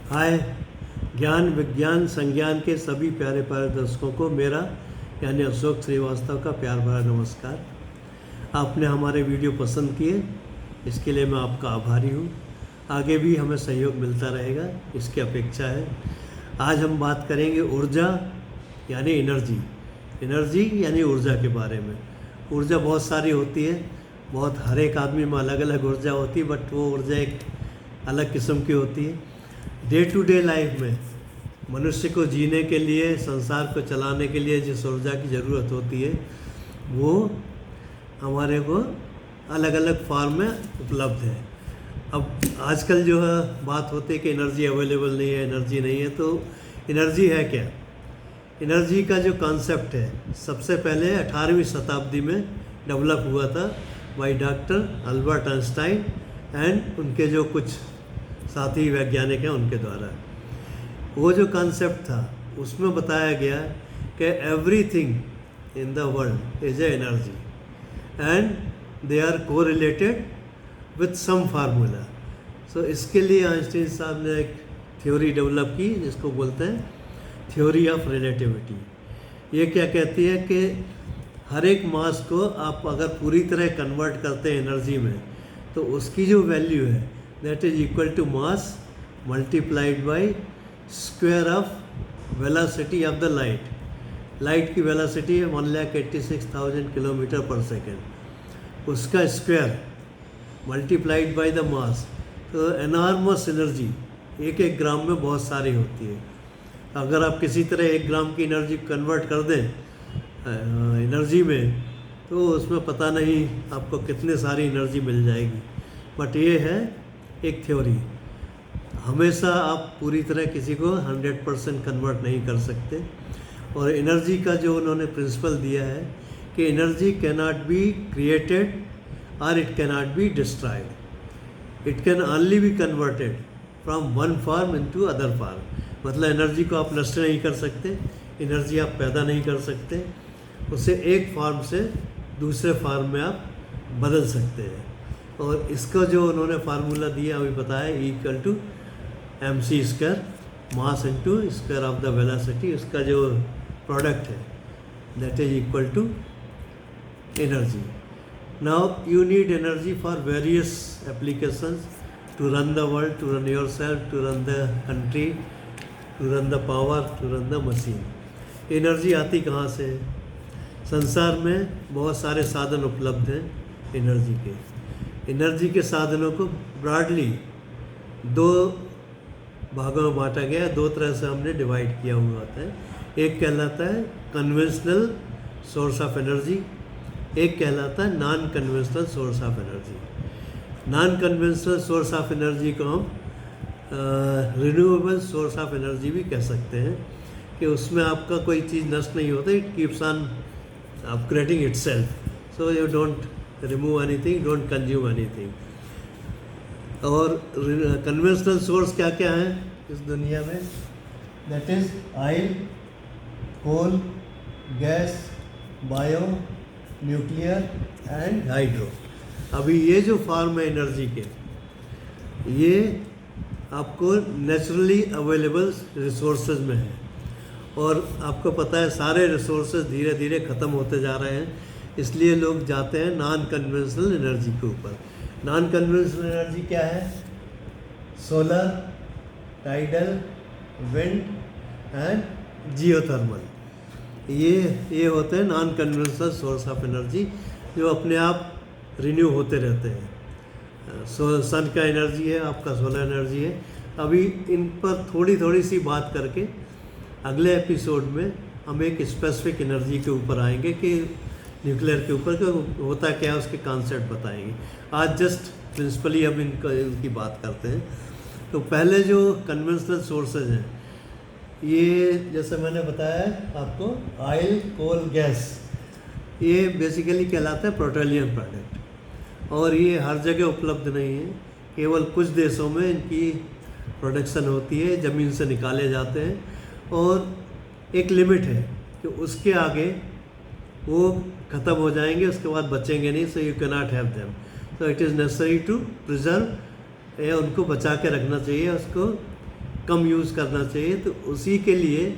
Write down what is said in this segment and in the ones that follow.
हाय। ज्ञान विज्ञान संज्ञान के सभी प्यारे प्यारे दर्शकों को मेरा यानी अशोक श्रीवास्तव का प्यार भरा नमस्कार। आपने हमारे वीडियो पसंद किए, इसके लिए मैं आपका आभारी हूँ। आगे भी हमें सहयोग मिलता रहेगा, इसकी अपेक्षा है। आज हम बात करेंगे ऊर्जा यानी एनर्जी यानी ऊर्जा के बारे में। ऊर्जा बहुत सारी होती है, हर एक आदमी में अलग अलग ऊर्जा होती है, बट वो ऊर्जा एक अलग किस्म की होती है। डे टू डे लाइफ में मनुष्य को जीने के लिए, संसार को चलाने के लिए जिस ऊर्जा की ज़रूरत होती है वो हमारे को अलग अलग फॉर्म में उपलब्ध है। अब आजकल जो है बात होती है कि एनर्जी अवेलेबल नहीं है, एनर्जी नहीं है। तो एनर्जी है क्या? एनर्जी का जो कॉन्सेप्ट है सबसे पहले 18वीं शताब्दी में डेवलप हुआ था by doctor Albert Einstein and उनके जो कुछ साथी वैज्ञानिक हैं उनके द्वारा। वो जो कॉन्सेप्ट था उसमें बताया गया कि everything in the world is a energy and they are correlated with some formula. So इसके लिए आइंस्टाइन साहब ने एक थ्योरी डेवलप की जिसको बोलते हैं थ्योरी ऑफ रिलेटिविटी। ये क्या कहती है कि हर एक मास को आप अगर पूरी तरह कन्वर्ट करते हैं एनर्जी में तो उसकी जो वैल्यू है that is equal to mass multiplied by square of velocity of the light. Light की वेलोसिटी है 1,86,000 किलोमीटर पर सेकेंड, उसका square multiplied by the mass. तो एनॉर्मस एनर्जी एक ग्राम में बहुत सारी होती है। अगर आप किसी तरह 1 ग्राम की एनर्जी कन्वर्ट कर दें एनर्जी में तो उसमें पता नहीं आपको कितने सारी एनर्जी मिल जाएगी। बट ये है एक थ्योरी। हमेशा आप पूरी तरह किसी को 100% कन्वर्ट नहीं कर सकते। और एनर्जी का जो उन्होंने प्रिंसिपल दिया है कि energy can not be created और it can not be destroyed, it can only be converted from one form into other form. मतलब एनर्जी को आप नष्ट नहीं कर सकते, एनर्जी आप पैदा नहीं कर सकते, उसे एक फॉर्म से दूसरे फॉर्म में आप बदल सकते हैं। और इसका जो उन्होंने फार्मूला दिया अभी बताया equal to mc², mass into square of the velocity. उसका जो प्रोडक्ट है that is equal to energy. Now you need energy for various applications, to run the world, to run yourself, to run the country, to run the power, to run the machine. Energy आती कहाँ से? संसार में बहुत सारे साधन उपलब्ध हैं एनर्जी के। एनर्जी के साधनों को ब्रॉडली 2 भागों में बांटा गया है, 2 तरह से हमने डिवाइड किया हुआ होता है। एक कहलाता है कन्वेंशनल सोर्स ऑफ एनर्जी, एक कहलाता है non conventional source of energy. Non conventional source of energy को हम रिन्यूएबल सोर्स ऑफ एनर्जी भी कह सकते हैं कि उसमें आपका कोई चीज़ नष्ट नहीं होता, it keeps on upgrading itself, so you don't remove anything, don't consume anything. और कन्वेंशनल सोर्स क्या क्या है इस दुनिया में? That is oil, coal, gas, bio, nuclear and hydro. अभी ये जो फॉर्म है एनर्जी के, ये आपको नेचुरली अवेलेबल रिसोर्सेज में है। और आपको पता है सारे रिसोर्सेज धीरे धीरे ख़त्म होते जा रहे हैं, इसलिए लोग जाते हैं नॉन कन्वेंशनल एनर्जी के ऊपर। नॉन कन्वेंशनल एनर्जी क्या है? Solar, tidal, wind and geothermal. ये होते हैं non conventional source of energy जो अपने आप रिन्यू होते रहते हैं। सन का एनर्जी है, आपका सोलर एनर्जी है। अभी इन पर थोड़ी सी बात करके अगले एपिसोड में हम एक स्पेसिफिक एनर्जी के ऊपर आएंगे कि न्यूक्लियर के ऊपर होता क्या है, उसके कॉन्सेप्ट बताएंगे। आज जस्ट प्रिंसिपली हम इनकी बात करते हैं। तो पहले जो कन्वेंशनल सोर्सेज हैं, ये जैसे मैंने बताया आपको ऑयल, कोल, गैस, ये बेसिकली कहलाता है पेट्रोलियम प्रोडक्ट। और ये हर जगह उपलब्ध नहीं है, केवल कुछ देशों में इनकी प्रोडक्शन होती है, ज़मीन से निकाले जाते हैं। और एक लिमिट है कि उसके आगे वो ख़त्म हो जाएंगे, उसके बाद बचेंगे नहीं। So you can not have them, so it is necessary to preserve, या उनको बचा के रखना चाहिए, उसको कम यूज़ करना चाहिए। तो उसी के लिए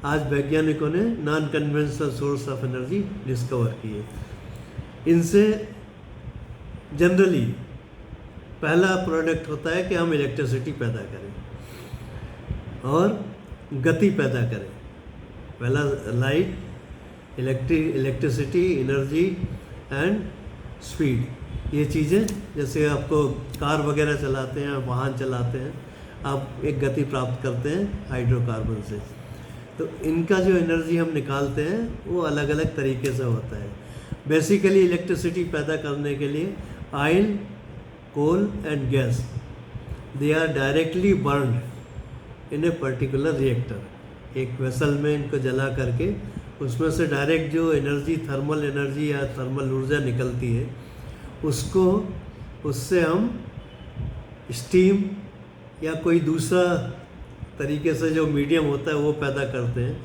आज वैज्ञानिकों ने non conventional source of energy discover किए। इनसे जनरली पहला प्रोडक्ट होता है कि हम इलेक्ट्रिसिटी पैदा करें और गति पैदा करें। पहला light, electricity, energy and speed, ये चीज़ें, जैसे आपको कार वगैरह चलाते हैं, वाहन चलाते हैं, आप एक गति प्राप्त करते हैं हाइड्रोकार्बन से। तो इनका जो एनर्जी हम निकालते हैं वो अलग अलग तरीके से होता है। बेसिकली इलेक्ट्रिसिटी पैदा करने के लिए oil, coal and gas, they are directly burned in a particular reactor. एक वेसल में इनको जला करके उसमें से डायरेक्ट जो एनर्जी, थर्मल एनर्जी या थर्मल ऊर्जा निकलती है, उससे हम स्टीम या कोई दूसरा तरीके से जो मीडियम होता है वो पैदा करते हैं।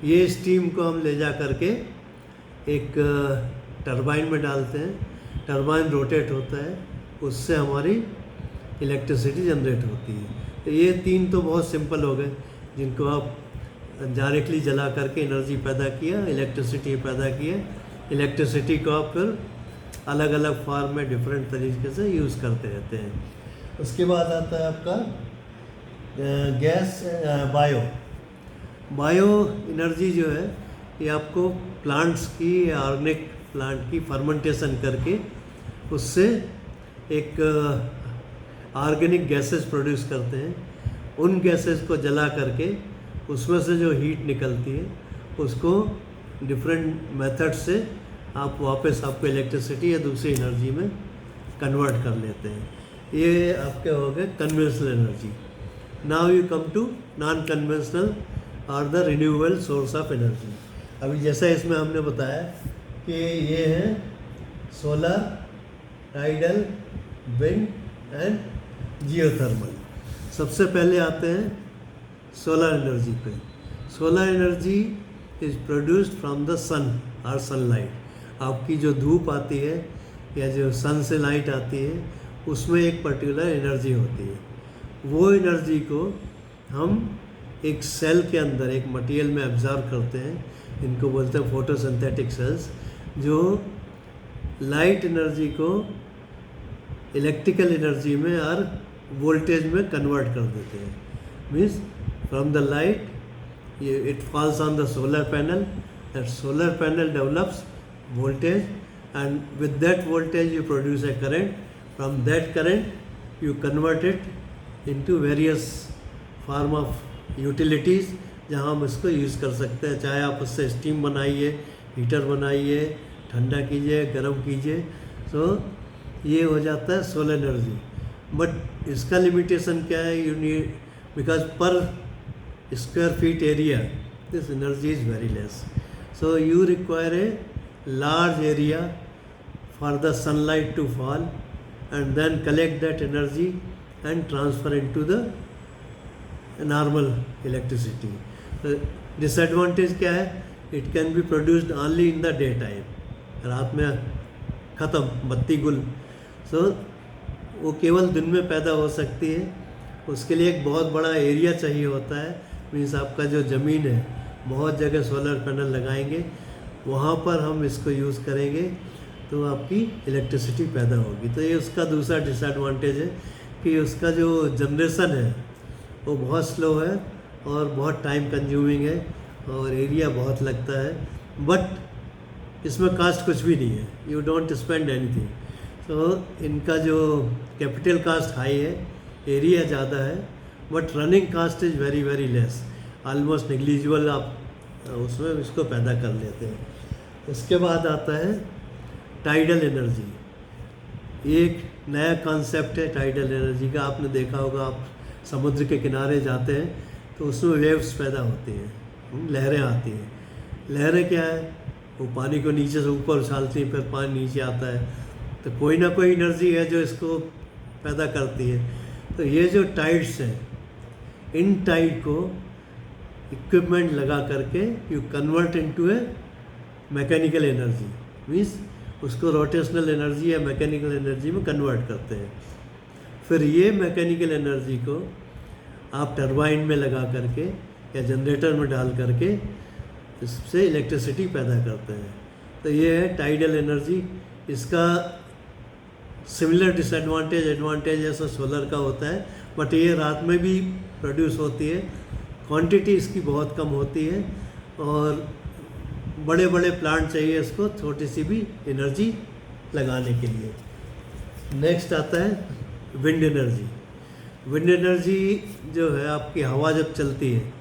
ये स्टीम को हम ले जा करके एक टरबाइन में डालते हैं, टरबाइन रोटेट होता है, उससे हमारी इलेक्ट्रिसिटी जनरेट होती है। तो ये तीन तो बहुत सिंपल हो गए, जिनको आप डायरेक्टली जला करके एनर्जी पैदा किया, इलेक्ट्रिसिटी पैदा किया। इलेक्ट्रिसिटी को आप फिर अलग अलग फॉर्म में डिफरेंट तरीके से यूज़ करते रहते हैं। उसके बाद आता है आपका गैस, बायो एनर्जी जो है, ये आपको प्लांट्स की या ऑर्गेनिक प्लांट की फर्मेंटेशन करके उससे एक ऑर्गेनिक गैसेस प्रोड्यूस करते हैं। उन गैसेस को जला करके उसमें से जो हीट निकलती है उसको डिफरेंट मेथड से आप वापस आपको इलेक्ट्रिसिटी या दूसरी एनर्जी में कन्वर्ट कर लेते हैं। ये आपके हो गए conventional energy. Now you come to non conventional और the renewable source of energy. अभी जैसा इसमें हमने बताया कि ये है solar, tidal, wind and geothermal. सबसे पहले आते हैं सोलर एनर्जी पे। Solar energy is produced from the sun और सनलाइट। आपकी जो धूप आती है या जो सन से लाइट आती है, उसमें एक पर्टिकुलर एनर्जी होती है। वो एनर्जी को हम एक सेल के अंदर, एक मटेरियल में एब्जॉर्ब करते हैं। इनको बोलते हैं फोटोसिंथेटिक सेल्स, जो लाइट एनर्जी को इलेक्ट्रिकल एनर्जी में और वोल्टेज में कन्वर्ट कर देते हैं। Means from the light it falls on the solar panel, that solar panel develops voltage, and with that voltage you produce a current. From that current you convert it into various form of utilities जहाँ हम इसको use कर सकते हैं। चाहे आप उससे steam बनाइए, हीटर बनाइए, ठंडा कीजिए, गर्म कीजिए। सो ये हो जाता है सोलर एनर्जी। बट इसका लिमिटेशन क्या है? यू नीड, बिकॉज पर square feet area this energy is very less, so you require a large area for the sunlight to fall and then collect that energy and transfer into the normal electricity. The disadvantage क्या है? It can be produced only in the daytime. रात में ख़त्म, बत्ती गुल। So वो केवल दिन में पैदा हो सकती है। उसके लिए एक बहुत बड़ा एरिया चाहिए होता है। मीन्स आपका जो ज़मीन है, बहुत जगह सोलर पैनल लगाएंगे, वहाँ पर हम इसको यूज़ करेंगे तो आपकी इलेक्ट्रिसिटी पैदा होगी। तो ये उसका दूसरा डिसएडवांटेज है कि उसका जो जनरेशन है वो बहुत स्लो है और बहुत टाइम कंज्यूमिंग है और एरिया बहुत लगता है। बट इसमें कास्ट कुछ भी नहीं है, यू डोंट स्पेंड एनीथिंग। तो इनका जो कैपिटल कास्ट हाई है, एरिया ज़्यादा है, but running cost is very very less, almost negligible. आप उसमें इसको पैदा कर लेते हैं। उसके बाद आता है टाइडल एनर्जी। ये एक नया कॉन्सेप्ट है टाइडल एनर्जी का। आपने देखा होगा, आप समुद्र के किनारे जाते हैं तो उसमें वेव्स पैदा होती हैं, लहरें आती हैं। लहरें क्या है? वो पानी को नीचे से ऊपर उछालती हैं, फिर पानी नीचे आता है। तो कोई ना कोई एनर्जी है जो इसको पैदा करती है। तो ये जो टाइड्स हैं, इन टाइड को इक्विपमेंट लगा करके you convert into A mechanical energy. Means उसको रोटेशनल एनर्जी या मैकेनिकल एनर्जी में कन्वर्ट करते हैं। फिर ये मैकेनिकल एनर्जी को आप टरबाइन में लगा करके या जनरेटर में डाल करके इससे इलेक्ट्रिसिटी पैदा करते हैं। तो ये है टाइडल एनर्जी। इसका सिमिलर डिसएडवांटेज एडवांटेज जैसा सोलर का होता है, बट ये रात में भी प्रोड्यूस होती है। क्वांटिटी इसकी बहुत कम होती है और बड़े बड़े प्लांट चाहिए इसको छोटी सी भी एनर्जी लगाने के लिए। नेक्स्ट आता है विंड एनर्जी। विंड एनर्जी जो है आपकी हवा जब चलती है,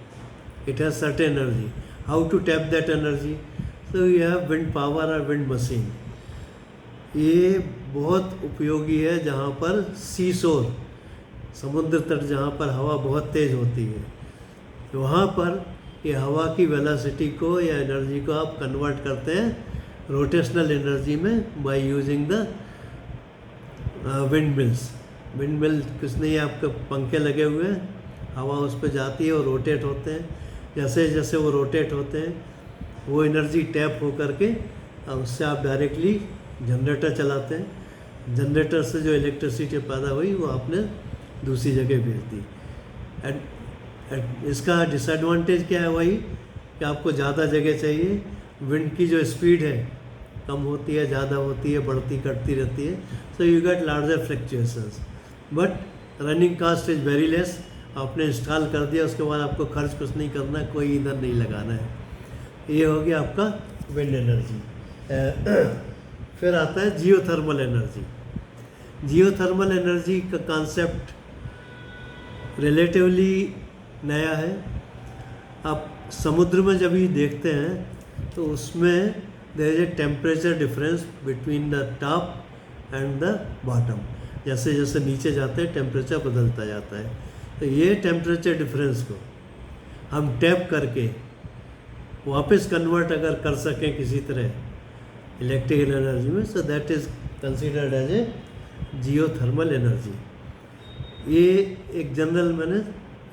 it has certain energy. How to tap that energy? तो यू हैव विंड पावर और विंड मशीन। ये बहुत उपयोगी है जहाँ पर सी शोर, समुद्र तट जहाँ पर हवा बहुत तेज़ होती है, वहाँ पर ये हवा की वेलोसिटी को या एनर्जी को आप कन्वर्ट करते हैं रोटेशनल एनर्जी में by using the wind mills. Wind mill कुछ नहीं है, आपके पंखे लगे हुए हैं, हवा उस पर जाती है और रोटेट होते हैं। जैसे जैसे वो रोटेट होते हैं वो एनर्जी टैप हो करके उससे आप डायरेक्टली जनरेटर चलाते हैं। जनरेटर से जो इलेक्ट्रिसिटी पैदा हुई वो आपने दूसरी जगह भेज दी। इसका डिसएडवांटेज क्या है? वही कि आपको ज़्यादा जगह चाहिए। विंड की जो स्पीड है कम होती है, ज़्यादा होती है, बढ़ती घटती रहती है। So you get larger fluctuations, but running cost is very less. आपने इंस्टॉल कर दिया, उसके बाद आपको खर्च कुछ नहीं करना है, कोई ईंधन नहीं लगाना है। ये हो गया आपका विंड एनर्जी। फिर आता है जियोथर्मल एनर्जी। जियोथर्मल एनर्जी का कॉन्सेप्ट रिलेटिवली नया है। आप समुद्र में जब भी देखते हैं तो उसमें there is a temperature difference between the top and the bottom. जैसे जैसे नीचे जाते हैं टेम्परेचर बदलता जाता है। तो ये टेम्परेचर डिफरेंस को हम टैप करके वापस कन्वर्ट अगर कर सकें किसी तरह इलेक्ट्रिकल एनर्जी में, so that is considered as a geothermal energy. ये एक जनरल मैंने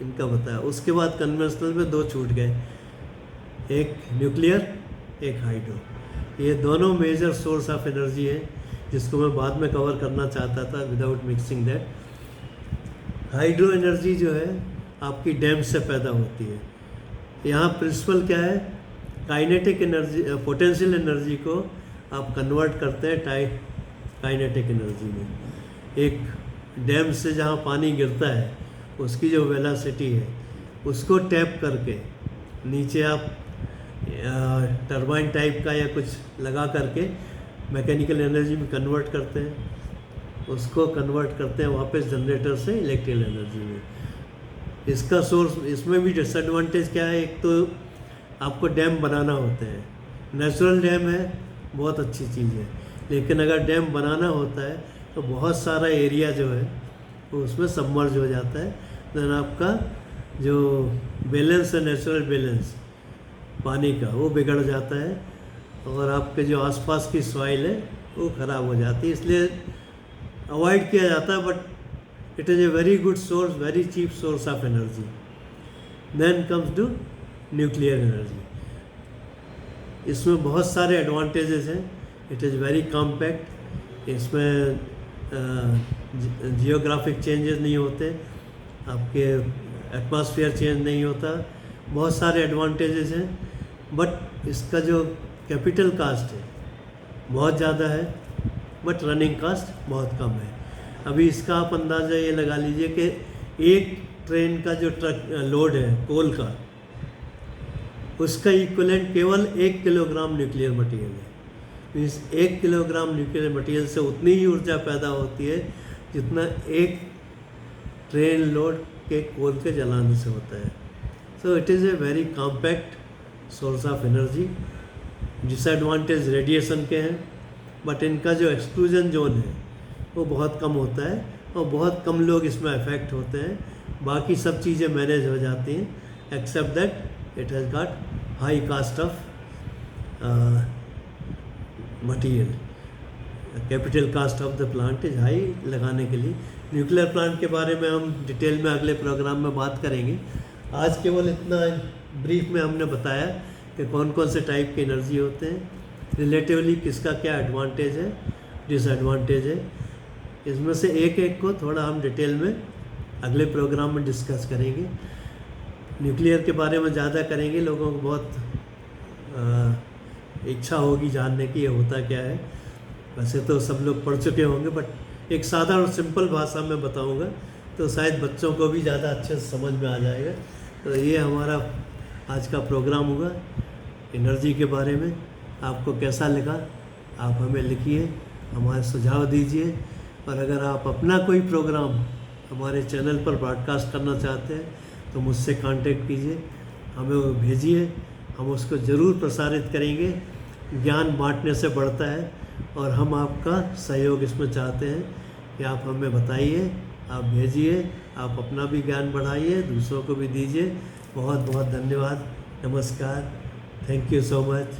इनका बताया। उसके बाद कन्वेंशनल में दो छूट गए, एक न्यूक्लियर, एक हाइड्रो। ये दोनों मेजर सोर्स ऑफ एनर्जी हैं जिसको मैं बाद में कवर करना चाहता था without mixing that. Hydro energy जो है आपकी डैम से पैदा होती है। यहाँ प्रिंसिपल क्या है? काइनेटिक एनर्जी, पोटेंशियल एनर्जी को आप कन्वर्ट करते हैं काइनेटिक एनर्जी में। एक डैम से जहाँ पानी गिरता है उसकी जो वेलोसिटी है उसको टैप करके नीचे आप टरबाइन टाइप का या कुछ लगा करके मैकेनिकल एनर्जी में कन्वर्ट करते हैं। उसको कन्वर्ट करते हैं वापस जनरेटर से इलेक्ट्रिकल एनर्जी में। इसका सोर्स, इसमें भी डिसएडवांटेज क्या है? एक तो आपको डैम बनाना होता है। नेचुरल डैम है, बहुत अच्छी चीज़ है, लेकिन अगर डैम बनाना होता है तो बहुत सारा एरिया जो है वो उसमें सबमर्ज हो जाता है। देन आपका जो बैलेंस है, नेचुरल बैलेंस पानी का, वो बिगड़ जाता है और आपके जो आसपास की सॉइल है वो ख़राब हो जाती है। इसलिए अवॉइड किया जाता है, but it is a very good source, very cheap source of energy. Then comes to nuclear energy. इसमें बहुत सारे एडवांटेजेस हैं। It is very compact. इसमें जियोग्राफिक चेंजेस नहीं होते, आपके एटमॉस्फेयर चेंज नहीं होता, बहुत सारे एडवांटेजेस हैं। बट इसका जो कैपिटल कास्ट है बहुत ज़्यादा है, बट रनिंग कास्ट बहुत कम है। अभी इसका आप अंदाज़ा ये लगा लीजिए कि एक ट्रेन का जो ट्रक लोड है कोल का, उसका इक्विवेलेंट केवल 1 किलोग्राम न्यूक्लियर मटेरियल है। मीन्स 1 किलोग्राम न्यूक्लियर मटेरियल से उतनी ही ऊर्जा पैदा होती है जितना एक ट्रेन लोड के कोल के जलाने से होता है। सो it is a very compact source of energy. Disadvantage radiation के हैं, बट इनका जो एक्सक्लूजन जोन है वो बहुत कम होता है और बहुत कम लोग इसमें अफेक्ट होते हैं। बाकी सब चीज़ें मैनेज हो जाती हैं except that it has got high cost of material. Capital cost of the plant is high लगाने के लिए। न्यूक्लियर प्लांट के बारे में हम डिटेल में अगले प्रोग्राम में बात करेंगे। आज केवल इतना ब्रीफ में हमने बताया कि कौन कौन से टाइप के एनर्जी होते हैं, रिलेटिवली किसका क्या एडवांटेज है, डिसएडवांटेज है। इसमें से एक एक को थोड़ा हम डिटेल में अगले प्रोग्राम में डिस्कस करेंगे। न्यूक्लियर के बारे में ज़्यादा करेंगे, लोगों को बहुत इच्छा होगी जानने की ये होता क्या है। वैसे तो सब लोग पढ़ चुके होंगे, बट एक सादा और सिंपल भाषा में बताऊंगा तो शायद बच्चों को भी ज़्यादा अच्छे से समझ में आ जाएगा। तो ये हमारा आज का प्रोग्राम होगा एनर्जी के बारे में। आपको कैसा लगा आप हमें लिखिए, हमारे सुझाव दीजिए, और अगर आप अपना कोई प्रोग्राम हमारे चैनल पर ब्रॉडकास्ट करना चाहते हैं तो मुझसे कांटेक्ट कीजिए, हमें वो भेजिए, हम उसको ज़रूर प्रसारित करेंगे। ज्ञान बांटने से बढ़ता है और हम आपका सहयोग इसमें चाहते हैं कि आप हमें बताइए, आप भेजिए, आप अपना भी ज्ञान बढ़ाइए, दूसरों को भी दीजिए। बहुत बहुत धन्यवाद, नमस्कार, थैंक यू सो मच।